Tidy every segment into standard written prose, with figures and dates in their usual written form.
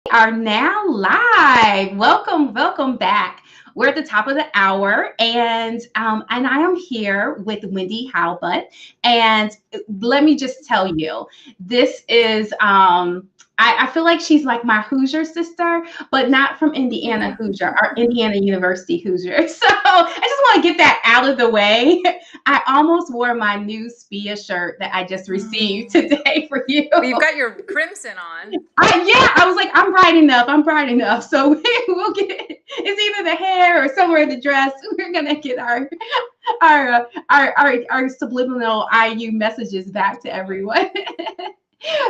Are now live. Welcome back. We're at the top of the hour, and I am here with Wendy Heilbut. And let me just tell you, this is I feel like she's like my Hoosier sister, but not from Indiana Hoosier, or Indiana University Hoosier. So I just want to get that out of the way. I almost wore my new SPIA shirt that I just received today for you. Well, you've got your crimson on. I was like, I'm bright enough. I'm bright enough. So we'll get it's either the hair or somewhere in the dress. We're gonna get our subliminal IU messages back to everyone.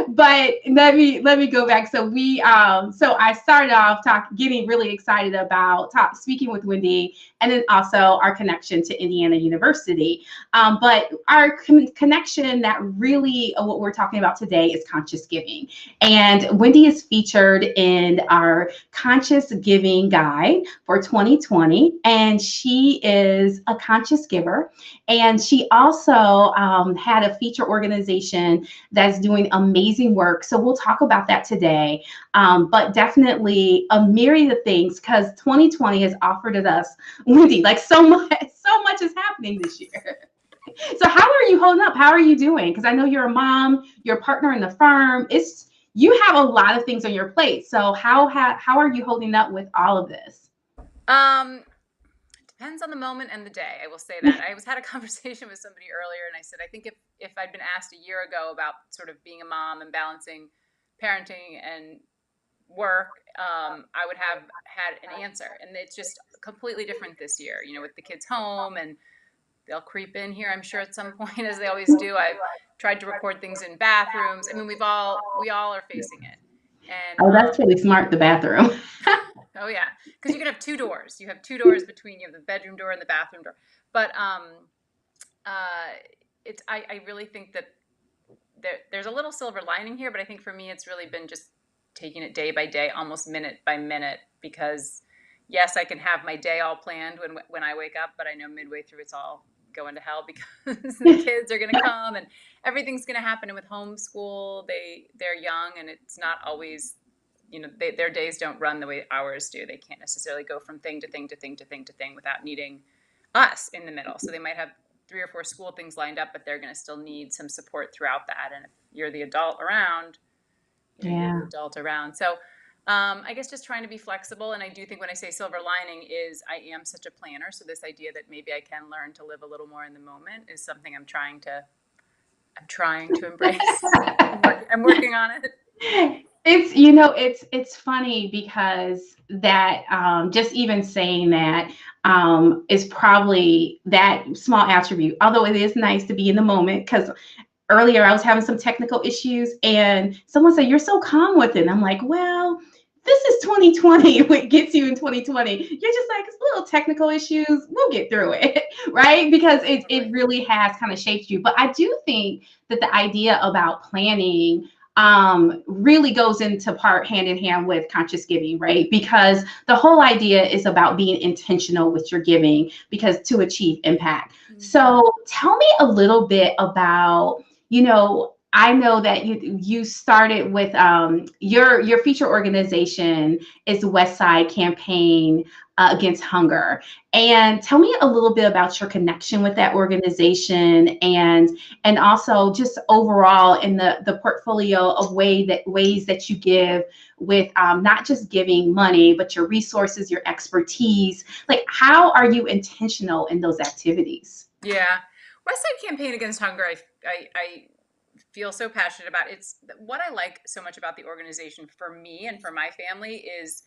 But let me go back. So I started off getting really excited about speaking with Wendy, and then also our connection to Indiana University. But our connection that really what we're talking about today is conscious giving, and Wendy is featured in our conscious giving guide for 2020, and she is a conscious giver, and she also had a feature organization that's doing amazing work. So we'll talk about that today. But definitely a myriad of things because 2020 has offered us, Wendy, like so much is happening this year. So how are you holding up? How are you doing? Because I know you're a mom, you're a partner in the firm. You have a lot of things on your plate. So how are you holding up with all of this? Depends on the moment and the day. I will say that. I was had a conversation with somebody earlier, and I said I think if I'd been asked a year ago about sort of being a mom and balancing parenting and work, I would have had an answer. And it's just completely different this year. With the kids home, and they'll creep in here, I'm sure at some point, as they always do. I've tried to record things in bathrooms. I mean, we all are facing it, and Oh, that's really smart, the bathroom. oh yeah, because you can have two doors. You have two doors between you, the bedroom door and the bathroom door. But uh, it's I really think that there's a little silver lining here, but I think for me it's really been just taking it day by day, almost minute by minute. Because yes, I can have my day all planned when I wake up, but I know midway through it's all going to hell because the kids are going to come and everything's going to happen. And with homeschool, they're young, and it's not always their days don't run the way ours do. They can't necessarily go from thing to thing to thing to thing to thing without needing us in the middle. So they might have 3 or 4 school things lined up, but they're going to still need some support throughout that. And if you're the adult around, you're Yeah. the adult around. So I guess just trying to be flexible. And I do think when I say silver lining is I am such a planner. So this idea that maybe I can learn to live a little more in the moment is something I'm trying to embrace. I'm working on it. It's funny because that just even saying that is probably that small attribute, although it is nice to be in the moment. Because earlier I was having some technical issues and someone said, "You're so calm with it." And I'm like, well, this is 2020. What gets you in 2020? You're just like, it's little technical issues. We'll get through it. Right? Because it Totally. really has kind of shaped you. But I do think that the idea about planning really goes into part hand in hand with conscious giving, right? Because the whole idea is about being intentional with your giving because to achieve impact. Mm-hmm. So tell me a little bit about, I know that you started with your feature organization is West Side Campaign Against Hunger, and tell me a little bit about your connection with that organization, and also just overall in the portfolio of ways that you give with not just giving money but your resources, your expertise. Like, how are you intentional in those activities? Yeah. West Side Campaign Against Hunger, I feel so passionate about. It's what I like so much about the organization for me and for my family is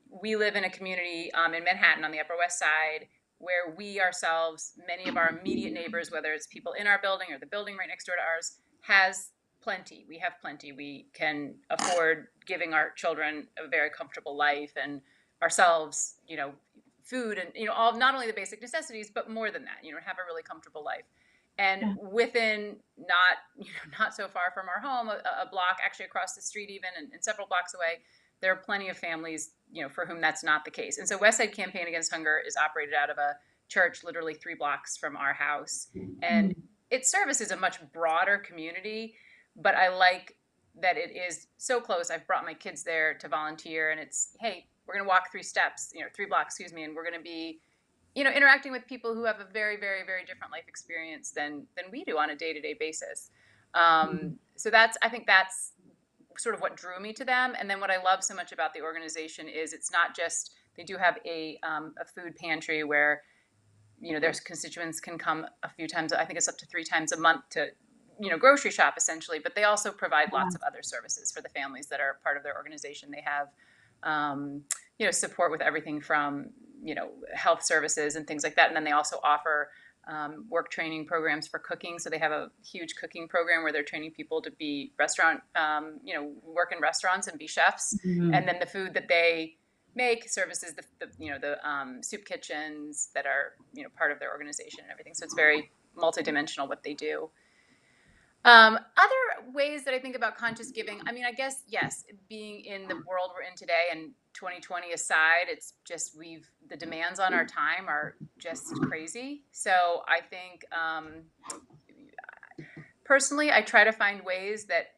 we live in a community in Manhattan on the Upper West Side where we ourselves, many of our immediate neighbors, whether it's people in our building or the building right next door to ours, has plenty. We have plenty. We can afford giving our children a very comfortable life and ourselves, food and all not only the basic necessities, but more than that, have a really comfortable life. And Yeah. within not so far from our home, a block actually across the street even, and several blocks away, there are plenty of families, for whom that's not the case. And so West Side Campaign Against Hunger is operated out of a church literally 3 blocks from our house. And its service is a much broader community, but I like that it is so close. I've brought my kids there to volunteer, and it's, hey, we're going to walk 3 steps, 3 blocks, excuse me, and we're going to be, interacting with people who have a very, very, very different life experience than we do on a day-to-day basis. So I think that's sort of what drew me to them. And then what I love so much about the organization is it's not just, they do have a food pantry where, their constituents can come a few times, I think it's up to 3 times a month to, grocery shop essentially, but they also provide lots of other services for the families that are part of their organization. They have, support with everything from, health services and things like that. And then they also offer work training programs for cooking. So they have a huge cooking program where they're training people to be work in restaurants and be chefs. Mm-hmm. And then the food that they make services the soup kitchens that are, part of their organization and everything. So it's very multidimensional what they do. Other ways that I think about conscious giving, I mean, I guess, yes, being in the world we're in today and 2020 aside, it's just the demands on our time are just crazy. So I think, personally, I try to find ways that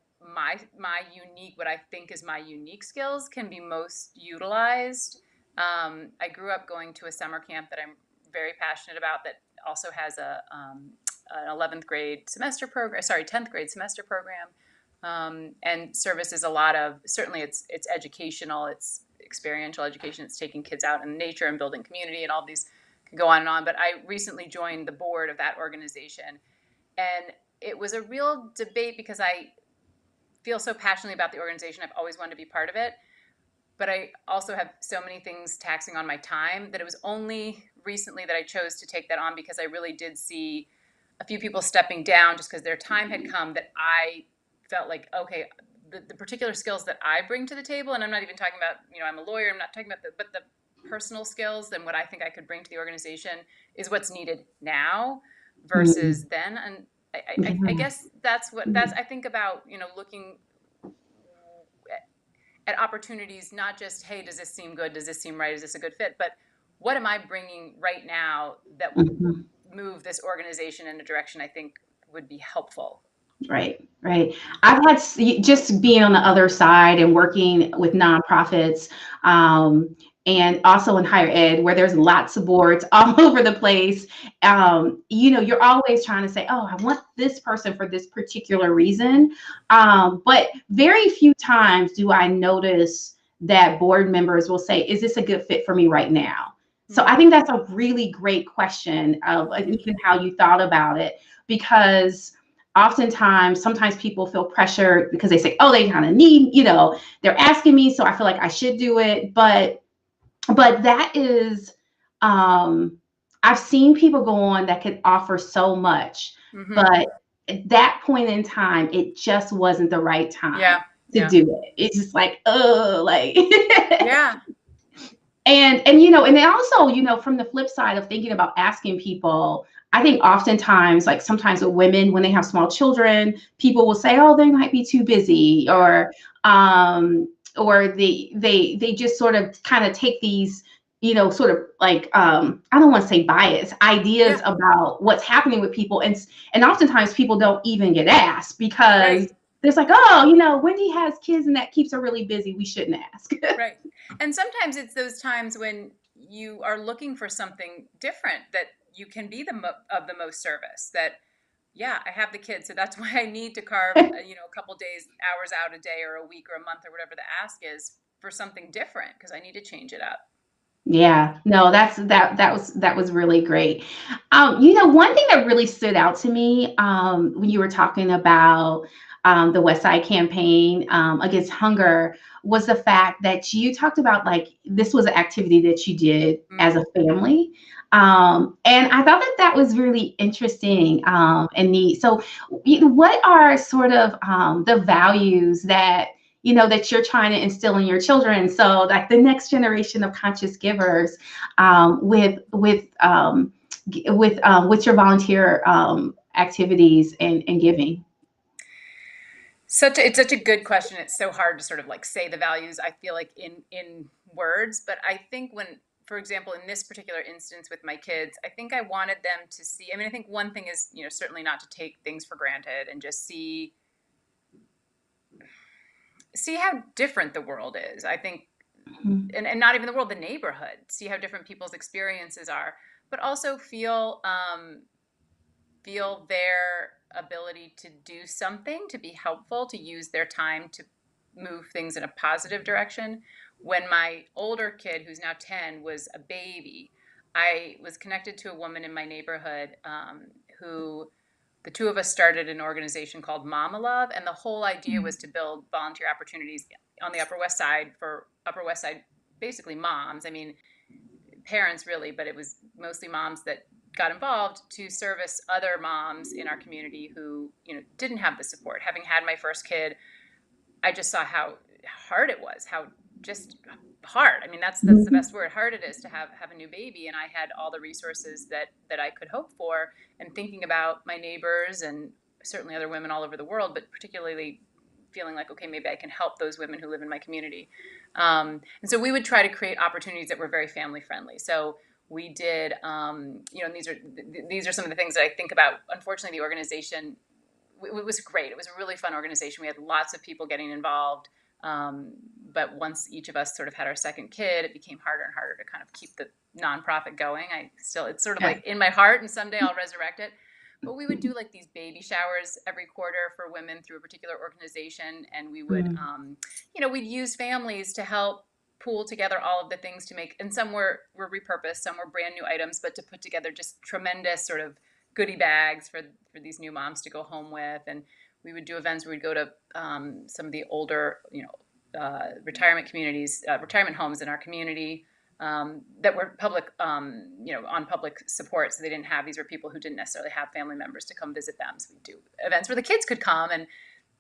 what I think is my unique skills can be most utilized. I grew up going to a summer camp that I'm very passionate about that also has an 11th grade semester program, 10th grade semester program. And services a lot of, certainly it's educational, it's experiential education, it's taking kids out in nature and building community, and all these can go on and on. But I recently joined the board of that organization, and it was a real debate because I feel so passionately about the organization. I've always wanted to be part of it, but I also have so many things taxing on my time that it was only recently that I chose to take that on, because I really did see a few people stepping down just because their time had come, that I felt like, okay, the particular skills that I bring to the table, and I'm not even talking about, I'm a lawyer, I'm not talking about but the personal skills and what I think I could bring to the organization is what's needed now versus then. And I guess that's I think about, looking at opportunities, not just, hey, does this seem good? Does this seem right? Is this a good fit? But what am I bringing right now that will move this organization in a direction I think would be helpful? Right. I've had just being on the other side and working with nonprofits, and also in higher ed where there's lots of boards all over the place. You're always trying to say, oh, I want this person for this particular reason. But very few times do I notice that board members will say, is this a good fit for me right now? So I think that's a really great question of even how you thought about it, because sometimes people feel pressured because they say, oh, they kind of need, they're asking me, so I feel like I should do it. But that is, I've seen people go on that could offer so much, but at that point in time, it just wasn't the right time to do it. It's just like, oh, like, yeah. And then also, from the flip side of thinking about asking people, I think oftentimes, like sometimes with women, when they have small children, people will say, oh, they might be too busy, or they just sort of kind of take these, sort of like, I don't want to say bias ideas about what's happening with people. And oftentimes people don't even get asked because there's like, oh, Wendy has kids and that keeps her really busy. We shouldn't ask. Right. And sometimes it's those times when you are looking for something different that you can be of the most service. That, I have the kids, so that's why I need to carve, a couple days, hours out a day or a week or a month or whatever the ask is for something different, because I need to change it up. Yeah, no, that was really great. One thing that really stood out to me when you were talking about the West Side campaign against hunger was the fact that you talked about, like, this was an activity that you did as a family. And I thought that was really interesting and neat. So, what are sort of the values that that you're trying to instill in your children, so like the next generation of conscious givers, with your volunteer activities and giving? It's such a good question. It's so hard to sort of like say the values, I feel like, in words. But I think for example, in this particular instance with my kids, I think I wanted them to see, I think one thing is, certainly not to take things for granted and just see see how different the world is. I think, Mhm. and not even the world, the neighborhood, see how different people's experiences are, but also feel their ability to do something, to be helpful, to use their time to move things in a positive direction. When my older kid, who's now 10, was a baby, I was connected to a woman in my neighborhood who the two of us started an organization called Mama Love, and the whole idea was to build volunteer opportunities on the Upper West Side for Upper West Side, basically moms. I mean, parents really, but it was mostly moms that got involved to service other moms in our community who, didn't have the support. Having had my first kid, I just saw how hard it was, how just hard. I mean, that's the Mhm. best word. Hard it is to have a new baby, and I had all the resources that I could hope for. And thinking about my neighbors and certainly other women all over the world, but particularly feeling like, okay, maybe I can help those women who live in my community. And so we would try to create opportunities that were very family friendly. So we did, and these are some of the things that I think about. Unfortunately, the organization, it was great. It was a really fun organization. We had lots of people getting involved. But once each of us sort of had our second kid, it became harder and harder to kind of keep the nonprofit going. It's sort of Yeah. like in my heart, and someday I'll resurrect it. But we would do like these baby showers every quarter for women through a particular organization, and we would, Mhm. we'd use families to help pool together all of the things to make, and some were repurposed, some were brand new items, but to put together just tremendous sort of goodie bags for these new moms to go home with. And we would do events where we'd go to some of the older, retirement communities, retirement homes in our community that were public, on public support. So they didn't have, these were people who didn't necessarily have family members to come visit them. So we'd do events where the kids could come, and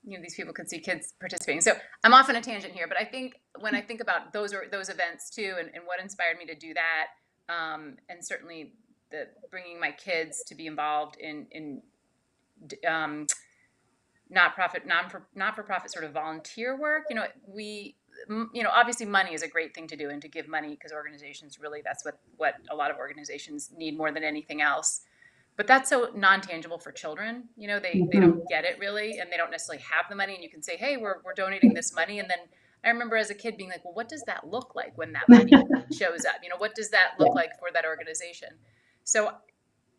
these people could see kids participating. So I'm off on a tangent here, but I think when I think about those events too, and what inspired me to do that, and certainly the bringing my kids to be involved in um, not for profit sort of volunteer work. Obviously money is a great thing to do, and to give money, because organizations really, that's what a lot of organizations need more than anything else. But that's so non-tangible for children. They don't Mhm. get it really, and they don't necessarily have the money. And you can say, hey, we're donating this money, and then I remember as a kid being like, well, what does that look like when that money shows up? What does that look Yeah. like for that organization? So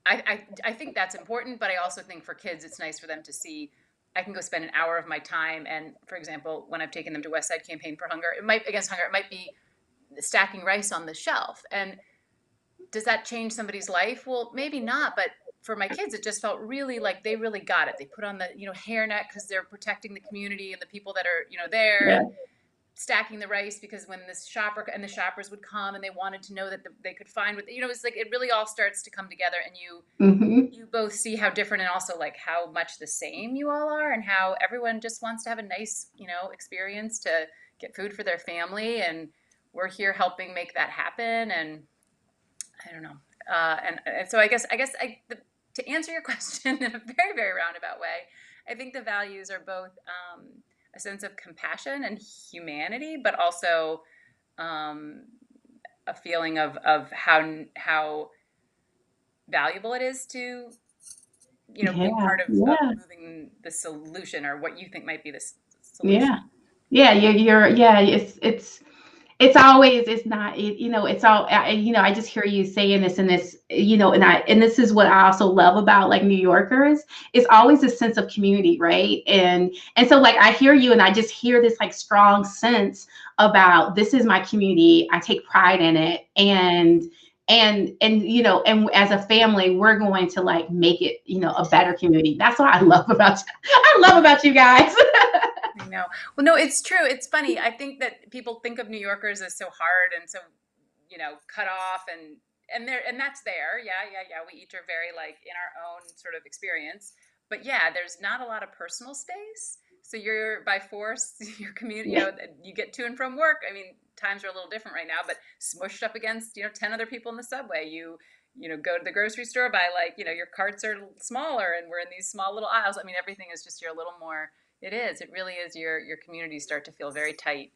I think that's important, but I also think for kids, it's nice for them to see I can go spend an hour of my time. And for example, when I've taken them to West Side Campaign for Hunger, it might be stacking rice on the shelf. And does that change somebody's life? Well, maybe not, but for my kids, it just felt really like they really got it. They put on the, hairnet because they're protecting the community and the people that are, there, Yeah. and stacking the rice because when the shoppers would come and they wanted to know that they could find what, it's like, it really all starts to come together, and Mhm. you both see how different and also like how much the same you all are, and how everyone just wants to have a nice, experience to get food for their family. And we're here helping make that happen. And I don't know. And so to answer your question in a very, very roundabout way, I think the values are both a sense of compassion and humanity, but also um, a feeling of how valuable it is to be Yeah. part of Yeah. moving the solution, or what you think might be the Yeah. solution. Yeah. Yeah. It's always, it's not, it's all, I just hear you saying this, and this, and this is what I also love about like New Yorkers. It's always a sense of community, right? And so like I hear you, and I just hear this like strong sense about, this is my community. I take pride in it. And as a family, we're going to like make it, a better community. That's what I love about I love about you guys. I know. Well, no, it's true. It's funny. I think that people think of New Yorkers as so hard and so, cut off, and that's there. Yeah, yeah, yeah. We each are very like in our own sort of experience. But yeah, there's not a lot of personal space. So you're by force, your community, you get to and from work. I mean, times are a little different right now, but smushed up against, 10 other people in the subway. Go to the grocery store, buy like, your carts are smaller, and we're in these small little aisles. I mean, everything is just, you're a little more, it is. It really is. Your communities start to feel very tight.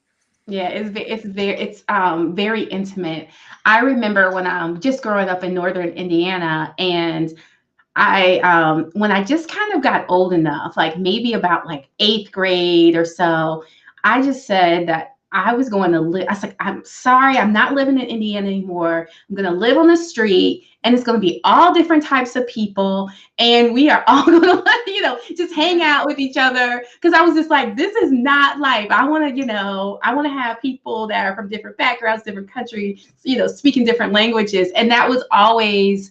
Yeah, it's very intimate. I remember when I'm just growing up in northern Indiana, and I when I just kind of got old enough, like maybe about like eighth grade or so, I just said that I was going to live. I was like, I'm sorry, I'm not living in Indiana anymore. I'm going to live on the street, and it's going to be all different types of people. And we are all going to, just hang out with each other. Because I was just like, this is not life. I want to, I want to have people that are from different backgrounds, different countries, speaking different languages. And that was always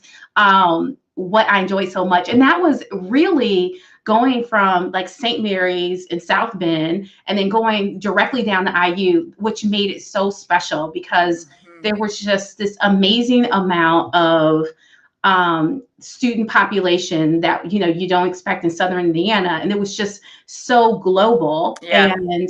what I enjoyed so much. And that was really going from like St. Mary's in South Bend and then going directly down to IU, which made it so special because there was just this amazing amount of student population that you don't expect in Southern Indiana, and it was just so global. Yeah. And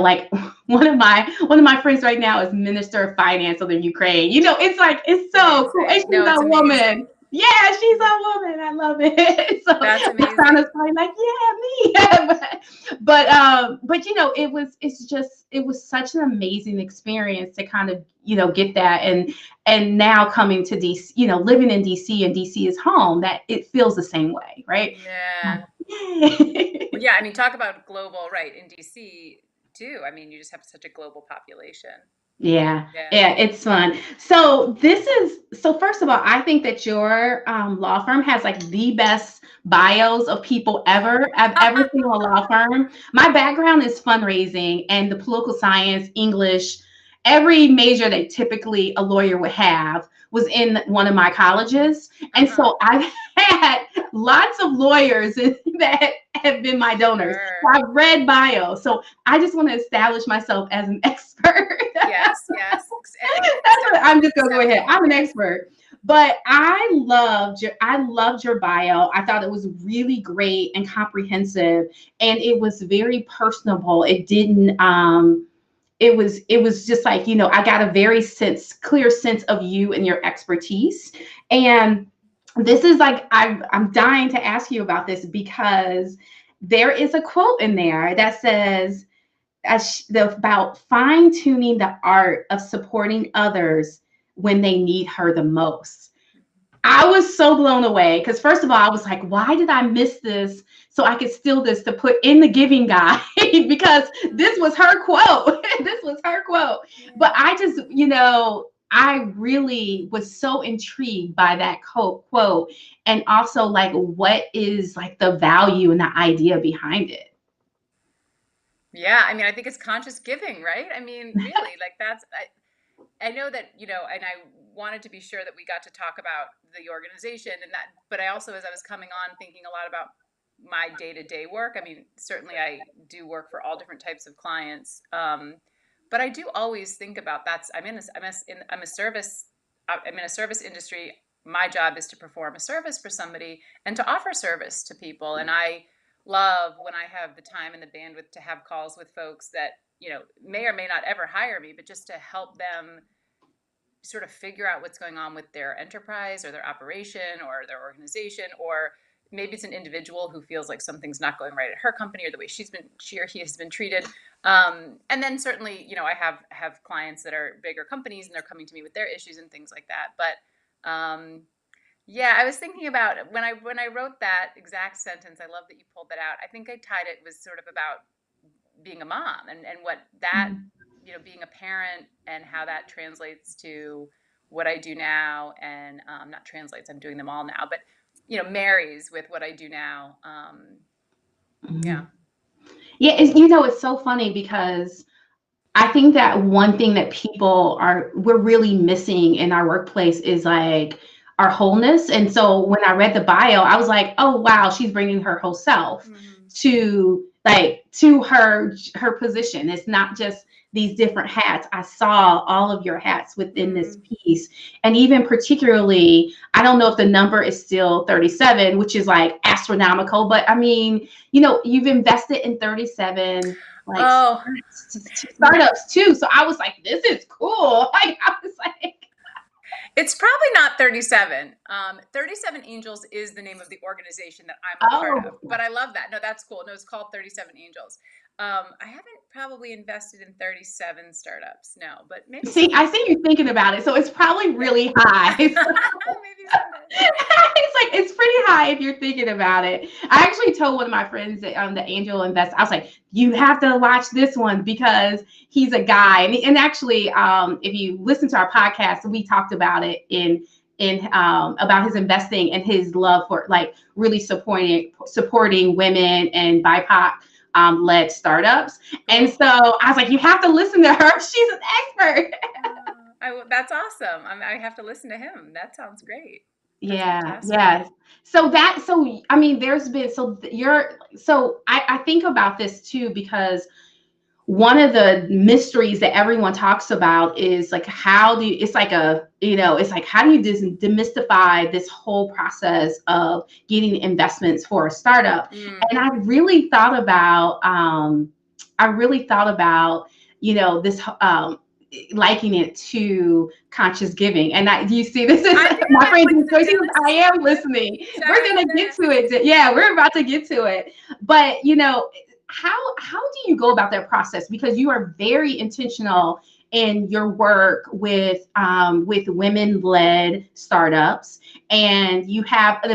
like one of my friends right now is Minister of Finance of the Ukraine. It's like it's so cool. And she's a woman. Yeah, she's a woman. I love it. So that's amazing. My son is probably like, yeah, me. but it was such an amazing experience to kind of get that, and now coming to DC, living in DC, and DC is home, that it feels the same way, right? Yeah. Well, yeah, I mean, talk about global, right? In DC too. I mean, you just have such a global population. Yeah, it's fun. So first of all, I think that your law firm has like the best bios of people ever I've ever seen in a law firm. My background is fundraising and the political science, English, every major that typically a lawyer would have was in one of my colleges. And so I've had lots of lawyers that have been my donors. Sure. So I've read bio. So I just want to establish myself as an expert. Yes. I'm just going to go ahead. I'm an expert. But I loved your bio. I thought it was really great and comprehensive, and it was very personable. It didn't it was just like, I got a very clear sense of you and your expertise. And this is like, I'm dying to ask you about this, because there is a quote in there that says about fine-tuning the art of supporting others when they need her the most. I was so blown away, because first of all, I was like, why did I miss this so I could steal this to put in the giving guide? Because this was her quote. This was her quote. But I just, I really was so intrigued by that quote, and also like, what is like the value and the idea behind it? Yeah, I mean, I think it's conscious giving, right? I mean, really, like I know that, and I wanted to be sure that we got to talk about the organization and that, but I also, as I was coming on, thinking a lot about my day-to-day work. I mean, certainly I do work for all different types of clients. But I do always think about I'm in a service industry. My job is to perform a service for somebody and to offer service to people. And I love when I have the time and the bandwidth to have calls with folks that, may or may not ever hire me, but just to help them sort of figure out what's going on with their enterprise or their operation or their organization, or maybe it's an individual who feels like something's not going right at her company or the way she or he has been treated. And then certainly, I have clients that are bigger companies and they're coming to me with their issues and things like that. But yeah, I was thinking about when I wrote that exact sentence. I love that you pulled that out. I think I tied it was sort of about being a mom and what that, being a parent and how that translates to what I do now, and not translates, I'm doing them all now, but marries with what I do now. Yeah. Yeah, it's so funny, because I think that one thing that we're really missing in our workplace is like our wholeness. And so when I read the bio, I was like, oh wow, she's bringing her whole self to her position. It's not just these different hats. I saw all of your hats within this piece. And even particularly, I don't know if the number is still 37, which is like astronomical, but I mean, you've invested in 37 startups too. So I was like, this is cool. Like, I was like, it's probably not 37. 37 Angels is the name of the organization that I'm a part of. But I love that. No, that's cool. No, it's called 37 Angels. I haven't probably invested in 37 startups. No, but maybe. See, I see you thinking about it. So it's probably really high. Maybe someday. It's like, it's pretty high if you're thinking about it. I actually told one of my friends that the angel investor, I was like, you have to watch this one because he's a guy. And actually, if you listen to our podcast, we talked about it in about his investing and his love for like really supporting women and BIPOC led startups. And so I was like, you have to listen to her. She's an expert. That's awesome. I have to listen to him. That sounds great. That's Yeah, fantastic. yes. So I mean, there's been, I think about this too, because one of the mysteries that everyone talks about is like, how do you, it's like it's like, how do you demystify this whole process of getting investments for a startup? And I really thought about, this, liking it to conscious giving. And do you see this? My friend, I am listening. We're going to get to it. Yeah, we're about to get to it. But, how do you go about that process? Because you are very intentional in your work with women-led startups, and you've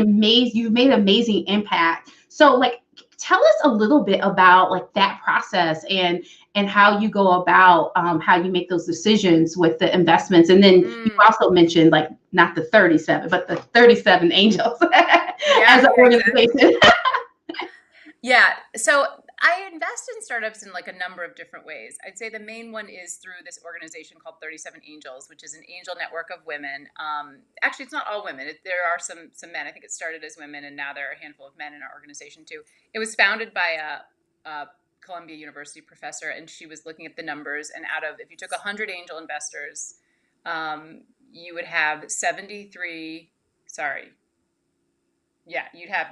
made amazing impact. So, like, tell us a little bit about like that process and how you go about how you make those decisions with the investments. And then you also mentioned like not the 37, but the 37 angels as an organization. Exactly. Yeah. So I invest in startups in like a number of different ways. I'd say the main one is through this organization called 37 Angels, which is an angel network of women. Actually, it's not all women. There are some men. I think it started as women, and now there are a handful of men in our organization too. It was founded by a Columbia University professor, and she was looking at the numbers. And if you took 100 angel investors, you would have 73. Sorry. Yeah, you'd have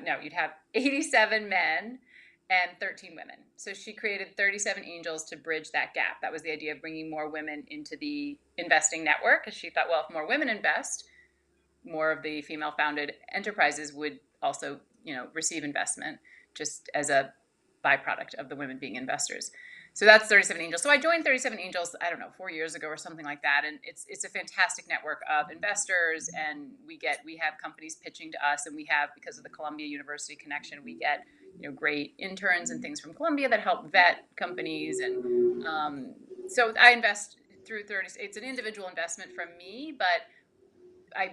87 men and 13 women. So she created 37 angels to bridge that gap. That was the idea of bringing more women into the investing network, because she thought, well, if more women invest, more of the female-founded enterprises would also, receive investment just as a byproduct of the women being investors. So that's 37 Angels. So I joined 37 Angels, I don't know, 4 years ago or something like that. And it's a fantastic network of investors. And we have companies pitching to us, and we have, because of the Columbia University connection, we get, great interns and things from Columbia that help vet companies. And so I invest through 30. It's an individual investment from me, but I,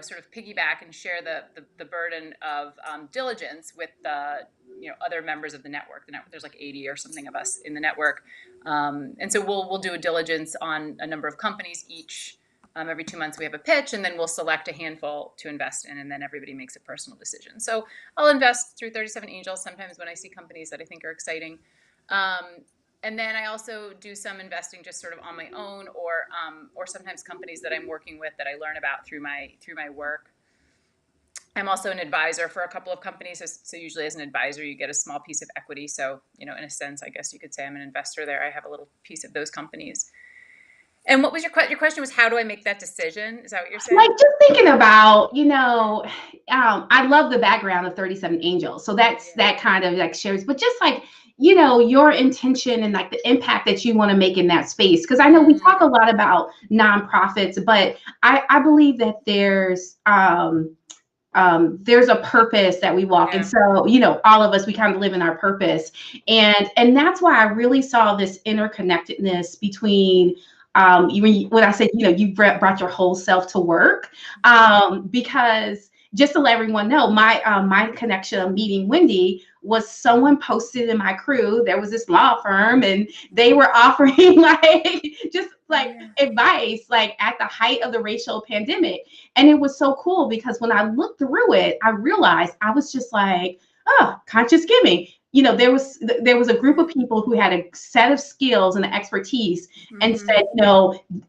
sort of piggyback and share the burden of diligence with the, other members of the network. There's like 80 or something of us in the network. And so we'll do a diligence on a number of companies each. Every 2 months we have a pitch, and then we'll select a handful to invest in, and then everybody makes a personal decision. So I'll invest through 37 Angels sometimes when I see companies that I think are exciting. And then I also do some investing just sort of on my own, or sometimes companies that I'm working with that I learn about through my work. I'm also an advisor for a couple of companies. So usually as an advisor, you get a small piece of equity. So, in a sense, I guess you could say I'm an investor there. I have a little piece of those companies. And what was your question was, how do I make that decision? Is that what you're saying? Like, just thinking about, I love the background of 37 Angels. So that kind of like shares, but just like, your intention and like the impact that you want to make in that space. Because I know we talk a lot about nonprofits, but I believe that there's a purpose that we walk. Yeah. And so, all of us, we kind of live in our purpose. And that's why I really saw this interconnectedness between when I said, you brought your whole self to work, because just to let everyone know, my connection of meeting Wendy was someone posted in my crew. There was this law firm, and they were offering advice, like at the height of the racial pandemic. And it was so cool because when I looked through it, I realized I was just like, oh, conscious giving. There was a group of people who had a set of skills and expertise, and said,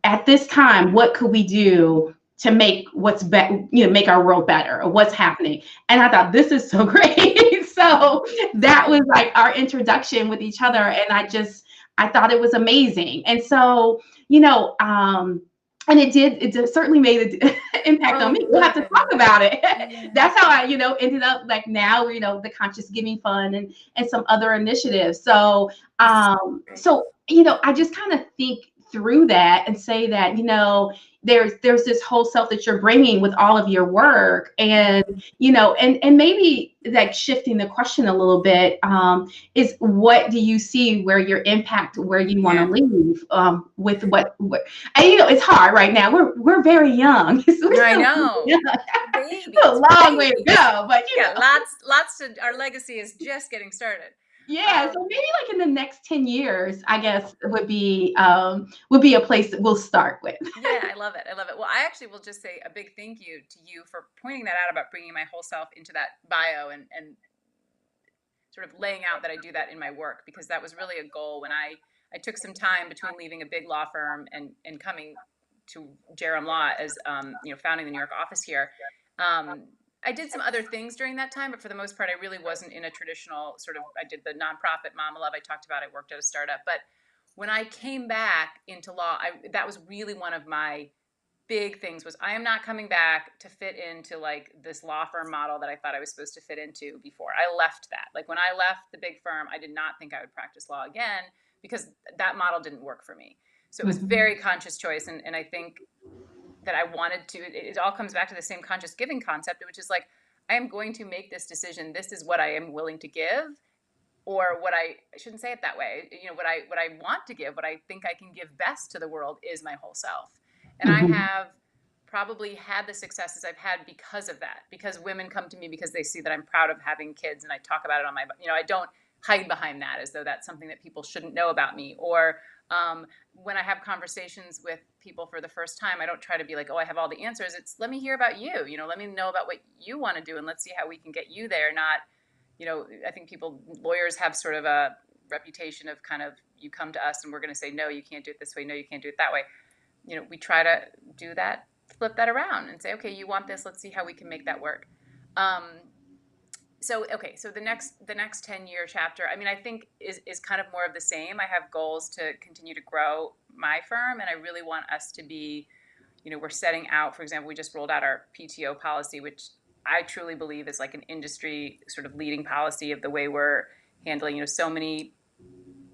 at this time, what could we do to make make our world better, or what's happening? And I thought, this is so great. So that was like our introduction with each other, and I thought it was amazing. And so, and it certainly made an impact on me. We'll have to talk about it. That's how I, ended up like now, the Conscious Giving Fund and some other initiatives. So, I just kind of think through that and say that, there's this whole self that you're bringing with all of your work. And and maybe like shifting the question a little bit, is what do you see where your impact, where you want to Yeah. leave, with what and it's hard right now. We're very young. So we're I still know. young. We're A babies. We're long way to babies. go, but Yeah, lots to our legacy is just getting started. yeah, so maybe like in the next 10 years, I guess would be a place that we'll start with. Yeah, I love it. I love it. Well, I actually will just say a big thank you to you for pointing that out about bringing my whole self into that bio and sort of laying out that I do that in my work, because that was really a goal when I took some time between leaving a big law firm and coming to Jerem Law as founding the New York office here. I did some other things during that time, but for the most part, I really wasn't in a traditional sort of. I did the nonprofit Mama Love I talked about. I worked at a startup, but when I came back into law, that was really one of my big things was I am not coming back to fit into like this law firm model that I thought I was supposed to fit into before. I left that. Like when I left the big firm, I did not think I would practice law again because that model didn't work for me. So it was very conscious choice. And I think that I wanted to, it all comes back to the same conscious giving concept, which is like, I am going to make this decision. This is what I am willing to give, or what I shouldn't say it that way. What I want to give, what I think I can give best to the world is my whole self. And I Mhm. have probably had the successes I've had because of that, because women come to me because they see that I'm proud of having kids and I talk about it on my, I don't hide behind that as though that's something that people shouldn't know about me. Or when I have conversations with people for the first time, I don't try to be like, oh, I have all the answers. It's let me hear about you, let me know about what you want to do and let's see how we can get you there. Not, I think lawyers have sort of a reputation of kind of, you come to us and we're going to say, no, you can't do it this way. No, you can't do it that way. We try to do that, flip that around and say, okay, you want this, let's see how we can make that work. Um, so the next 10-year chapter, I think is kind of more of the same. I have goals to continue to grow my firm, and I really want us to be, we're setting out, for example, we just rolled out our PTO policy, which I truly believe is like an industry sort of leading policy of the way we're handling, so many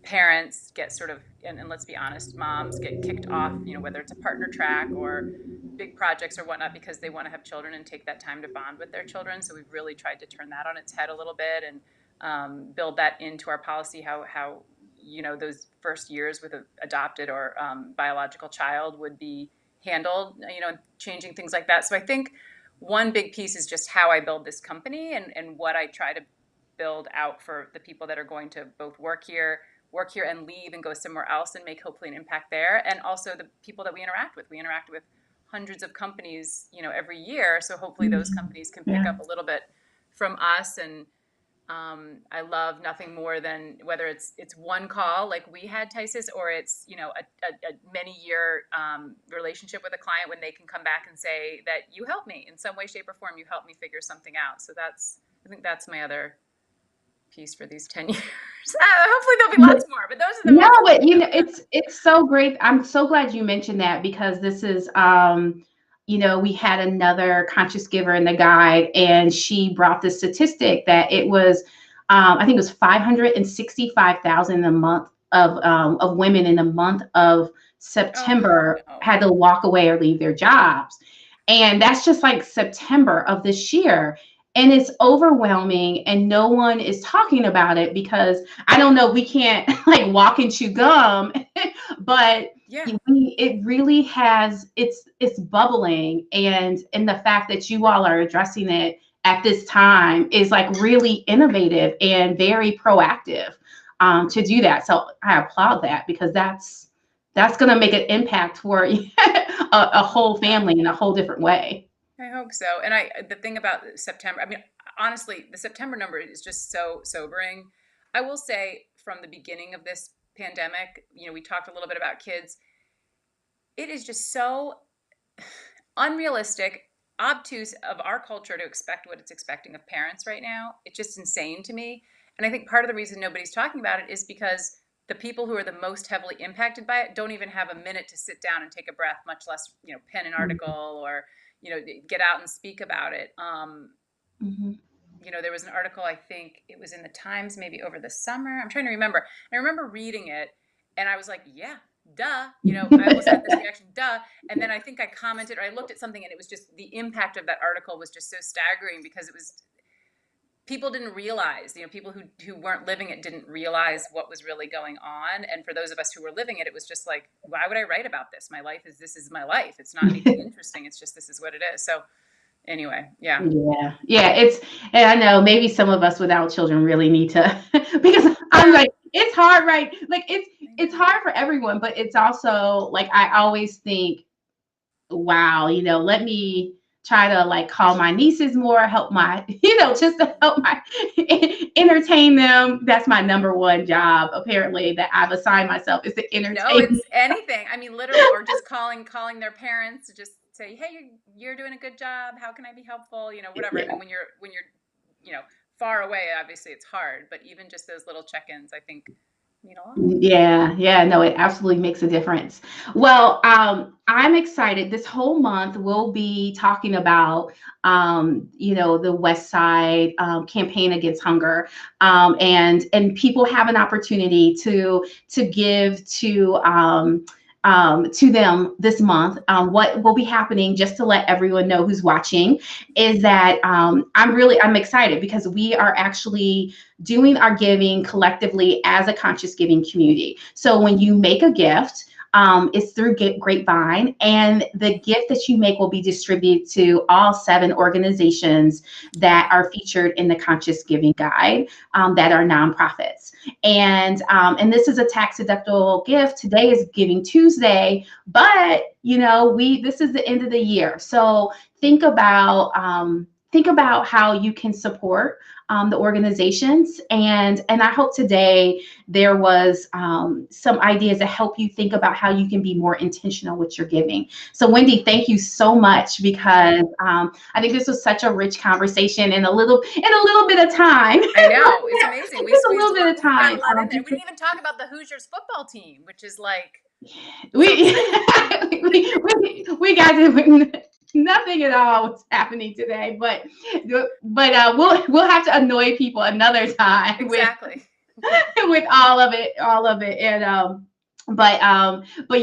parents get sort of, and let's be honest, moms get kicked off, whether it's a partner track or big projects or whatnot, because they want to have children and take that time to bond with their children. So we've really tried to turn that on its head a little bit and build that into our policy, how those first years with an adopted or biological child would be handled, changing things like that. So I think one big piece is just how I build this company and what I try to build out for the people that are going to both work here and leave and go somewhere else and make hopefully an impact there. And also the people that we interact with. We interact with hundreds of companies, every year. So hopefully those companies can pick Yeah. up a little bit from us. And I love nothing more than whether it's one call like we had, Tysis, or it's a many year relationship with a client when they can come back and say that you helped me in some way, shape, or form. You helped me figure something out. So I think that's my other piece for these 10 years. Hopefully there'll be lots more, but those are the No, most. but it's so great. I'm so glad you mentioned that, because this is we had another conscious giver in the guide, and she brought the statistic that it was I think it was 565,000 a month of women in the month of September Oh, no. had to walk away or leave their jobs. And that's just like September of this year. And it's overwhelming, and no one is talking about it, because I don't know, we can't like walk and chew gum, but Yeah. it really has, it's bubbling. And the fact that you all are addressing it at this time is like really innovative and very proactive, to do that. So I applaud that, because that's going to make an impact for a whole family in a whole different way. I hope so. And the thing about September, honestly, the September number is just so sobering. I will say from the beginning of this pandemic, we talked a little bit about kids. It is just so unrealistic, obtuse of our culture to expect what it's expecting of parents right now. It's just insane to me. And I think part of the reason nobody's talking about it is because the people who are the most heavily impacted by it don't even have a minute to sit down and take a breath, much less, pen an article or, get out and speak about it. Mm-hmm. There was an article, I think it was in the Times maybe over the summer. I'm trying to remember. I remember reading it and I was like, yeah, duh, I almost had this reaction, duh. And then I think I commented or I looked at something and it was just the impact of that article was just so staggering because it was people didn't realize, people who weren't living it didn't realize what was really going on. And for those of us who were living it, it was just like, why would I write about this? This is my life. It's not anything interesting. It's just, this is what it is. So anyway, yeah. Yeah. And I know maybe some of us without children really need to, because I'm like, it's hard, right? Like it's hard for everyone, but it's also like, I always think, wow, let me try to like call my nieces more, help my, just to help my entertain them. That's my number one job, apparently, that I've assigned myself, is to entertain. No, it's anything. I mean, literally, or just calling their parents to just say, hey, you're doing a good job. How can I be helpful? Whatever. Yeah. I mean, when you're far away, obviously it's hard, but even just those little check-ins, I think mean a lot. Yeah, no, it absolutely makes a difference. Well, I'm excited. This whole month we'll be talking about, the West Side campaign against hunger, and people have an opportunity to give to them this month. What will be happening, just to let everyone know who's watching, is that I'm excited because we are actually doing our giving collectively as a conscious giving community. So when you make a gift, it's through Grapevine, and the gift that you make will be distributed to all 7 organizations that are featured in the Conscious Giving Guide, that are nonprofits. And this is a tax deductible gift. Today is Giving Tuesday, but this is the end of the year, so think about how you can support the organizations. And I hope today there was some ideas to help you think about how you can be more intentional with your giving. So Wendy, thank you so much, because I think this was such a rich conversation in a little bit of time. I know, it's amazing. We squeezed a little bit of time. We didn't even talk about the Hoosiers football team, which is like we got to. Nothing at all was happening today, but we'll have to annoy people another time. Exactly. with all of it, and but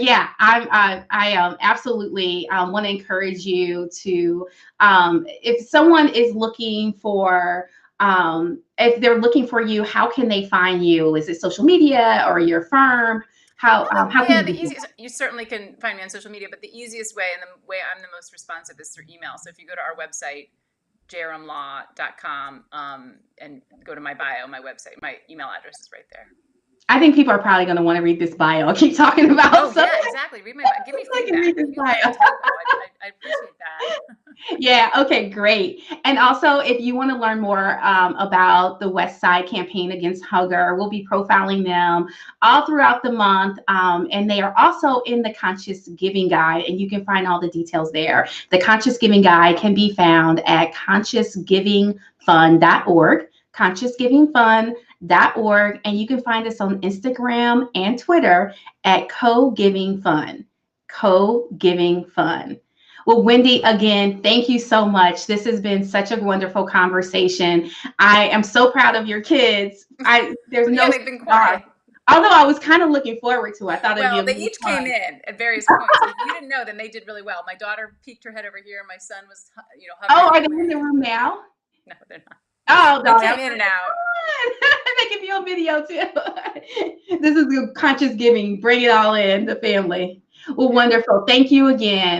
yeah, I absolutely want to encourage you to, if someone is looking for, if they're looking for you, how can they find you? Is it social media or your firm? How can the easiest, you certainly can find me on social media, but the easiest way and the way I'm the most responsive is through email. So if you go to our website, jrumlaw.com, and go to my bio, my website, my email address is right there. I think people are probably going to want to read this bio. I'll keep talking about. Oh, yeah, exactly. Read my bio. Give me feedback. Read this bio. I appreciate that. Yeah. Okay, great. And also, if you want to learn more about the West Side campaign against hunger, we'll be profiling them all throughout the month. And they are also in the Conscious Giving Guide, and you can find all the details there. The Conscious Giving Guide can be found at consciousgivingfund.org, consciousgivingfund.org, and you can find us on Instagram and Twitter at co-giving-fund. Well, Wendy, again, thank you so much. This has been such a wonderful conversation. I am so proud of your kids. There's no they've been quiet. Although I was kind of looking forward to it. I thought it'd be they each came in at various points. If you didn't know, then they did really well. My daughter peeked her head over here. My son was, hovering. Oh, are they in the room now? No, they're not. Oh, they came in and out. They give you a video too. This is the Conscious Giving. Bring it all in, the family. Well, wonderful. Thank you again.